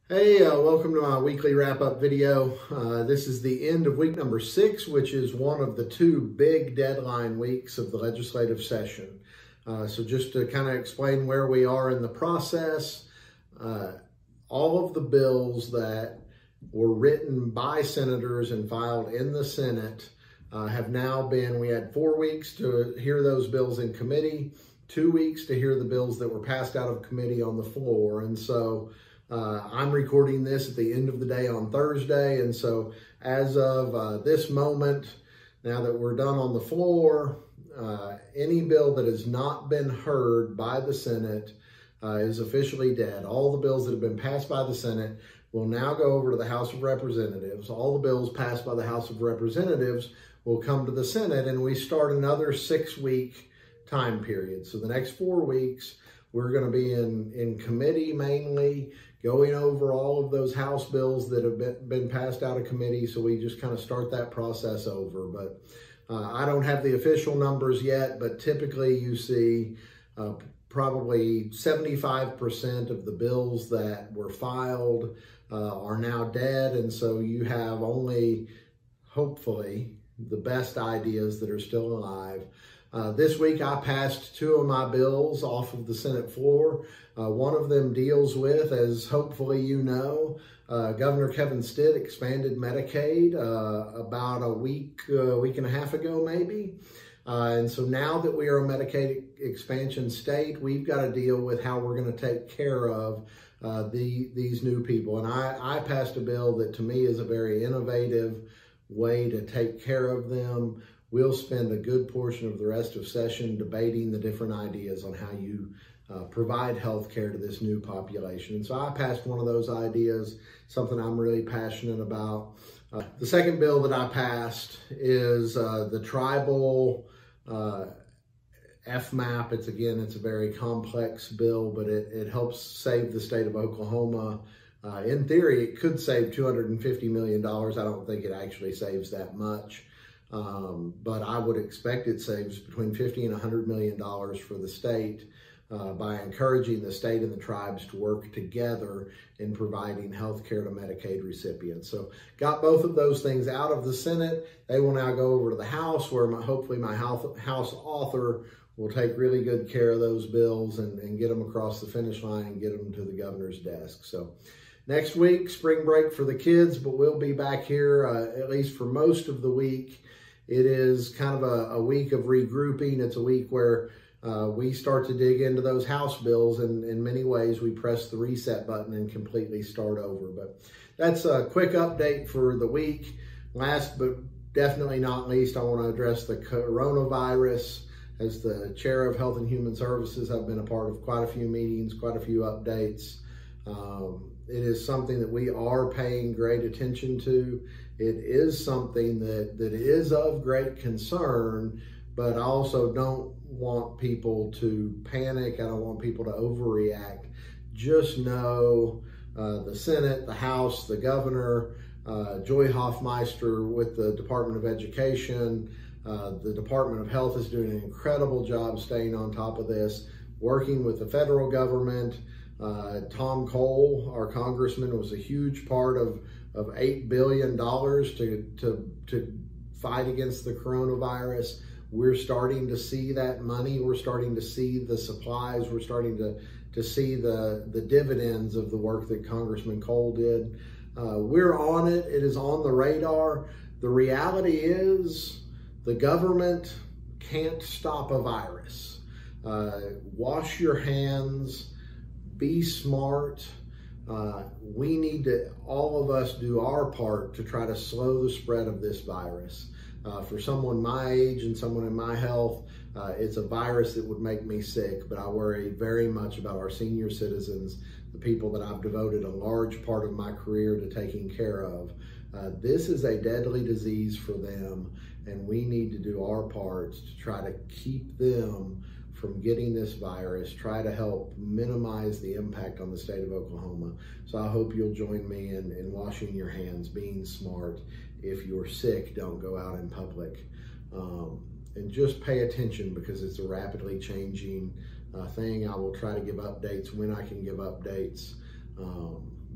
Hey, welcome to my weekly wrap-up video. This is the end of week number 6, which is one of the 2 big deadline weeks of the legislative session. So just to kind of explain where we are in the process, all of the bills that were written by senators and filed in the Senate have now been, we had 4 weeks to hear those bills in committee, 2 weeks to hear the bills that were passed out of committee on the floor. And so I'm recording this at the end of the day on Thursday, and so as of this moment, now that we're done on the floor, any bill that has not been heard by the Senate is officially dead. All the bills that have been passed by the Senate will now go over to the House of Representatives. All the bills passed by the House of Representatives will come to the Senate, and we start another 6-week time period. So the next 4 weeks, we're going to be in committee mainly, going over all of those House bills that have been passed out of committee. So we just kind of start that process over. But I don't have the official numbers yet, but typically you see probably 75% of the bills that were filed are now dead. And so you have only, hopefully, the best ideas that are still alive. This week I passed 2 of my bills off of the Senate floor. One of them deals with, as hopefully you know, Governor Kevin Stitt expanded Medicaid about a week and a half ago maybe. And so now that we are a Medicaid expansion state, we've got to deal with how we're going to take care of these new people. And I passed a bill that to me is a very innovative way to take care of them. We'll spend a good portion of the rest of session debating the different ideas on how you provide health care to this new population. And so I passed one of those ideas, something I'm really passionate about. The second bill that I passed is the tribal FMAP. It's a very complex bill, but it helps save the state of Oklahoma. In theory, it could save $250 million. I don't think it actually saves that much. But I would expect it saves between $50 and $100 million for the state by encouraging the state and the tribes to work together in providing health care to Medicaid recipients. So got both of those things out of the Senate. They will now go over to the House, where hopefully my House author will take really good care of those bills and get them across the finish line and get them to the governor's desk. So next week, spring break for the kids, but we'll be back here at least for most of the week. It is kind of a week of regrouping. It's a week where we start to dig into those House bills, and in many ways we press the reset button and completely start over. But that's a quick update for the week. Last but definitely not least, I want to address the coronavirus. As the chair of Health and Human Services, I've been a part of quite a few meetings, quite a few updates. It is something that we are paying great attention to. It is something that is of great concern, but I also don't want people to panic. I don't want people to overreact. Just know the Senate, the House, the governor, Joy Hoffmeister with the Department of Education, the Department of Health is doing an incredible job staying on top of this, working with the federal government. Tom Cole, our congressman, was a huge part of $8 billion to fight against the coronavirus. We're starting to see that money. We're starting to see the supplies. We're starting to see the dividends of the work that Congressman Cole did. We're on it. It is on the radar. The reality is the government can't stop a virus. Wash your hands. Be smart. We need to, all of us, do our part to try to slow the spread of this virus. For someone my age and someone in my health, it's a virus that would make me sick, but I worry very much about our senior citizens, the people that I've devoted a large part of my career to taking care of. This is a deadly disease for them, and we need to do our parts to try to keep them from getting this virus, try to help minimize the impact on the state of Oklahoma. So I hope you'll join me in washing your hands, being smart. If you're sick, don't go out in public. And just pay attention, because it's a rapidly changing thing. I will try to give updates when I can give updates.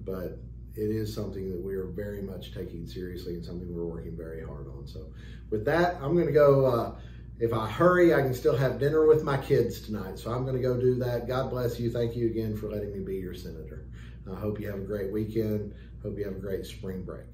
but it is something that we are very much taking seriously and something we're working very hard on. So with that, I'm going to go, if I hurry, I can still have dinner with my kids tonight. So I'm going to go do that. God bless you. Thank you again for letting me be your senator. I hope you have a great weekend. Hope you have a great spring break.